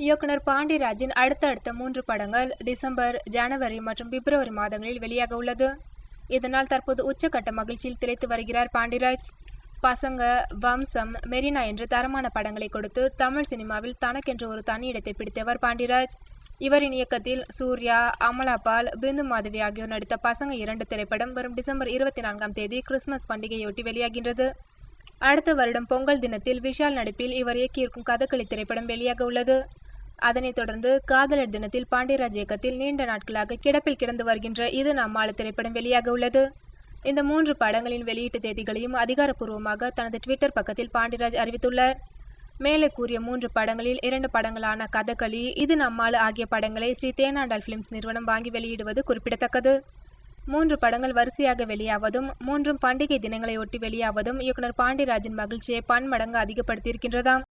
இயக்குனர் பாண்டிராஜின் அடுத்தடுத்த 3 படங்கள் டிசம்பர், ஜனவரி மற்றும் பிப்ரவரி மாதங்களில் வெளியாக உள்ளது. இதனால் தற்போது உச்சக்கட்ட மகிழ்ச்சியில் திளைத்து வருகிறார் பாண்டிராஜ். பசங்க, வம்சம், மெரினா என்று தரமான படங்களை கொடுத்து தமிழ் சினிமாவில் தனக்கென்று ஒரு தனி இடத்தை பிடித்தவர் பாண்டிராஜ். இவரின் இயக்கத்தில் சூர்யா, அமலாபால், பிந்து மாதவி ஆகியோர் நடித்த பசங்க 2 திரைப்படம் வரும் டிசம்பர் 24ஆம் தேதி கிறிஸ்துமஸ் பண்டிகையொட்டி வெளியாகின்றது. அடுத்த வருடம் பொங்கல் தினத்தில் விஷால் நடிப்பில் இவர் இயக்கியிருக்கும் கதகளி திரைப்படம் வெளியாக உள்ளது. அதனைத் தொடர்ந்து காதலர் தினத்தில் பாண்டியராஜ் இயக்கத்தில் நீண்ட நாட்களாக கிடப்பில் கிடந்து வருகின்ற இது நம்மாளு திரைப்படம் வெளியாக உள்ளது. இந்த 3 படங்களின் வெளியீட்டு தேதிகளையும் அதிகாரப்பூர்வமாக தனது ட்விட்டர் பக்கத்தில் பாண்டியராஜ் அறிவித்துள்ளார். மேலே கூறிய 3 படங்களில் 2 படங்களான கதகளி, இது நம்மாளு ஆகிய படங்களை ஸ்ரீ தேனாண்டாள் பிலிம்ஸ் நிறுவனம் வாங்கி வெளியிடுவது குறிப்பிடத்தக்கது. 3 படங்கள் வரிசையாக வெளியாவதும் 3ம் பண்டிகை தினங்களை ஒட்டி வெளியாவதும் இயக்குனர் பாண்டியராஜின் மகிழ்ச்சியை பன்மடங்கு அதிகப்படுத்தியிருக்கின்றதாம்.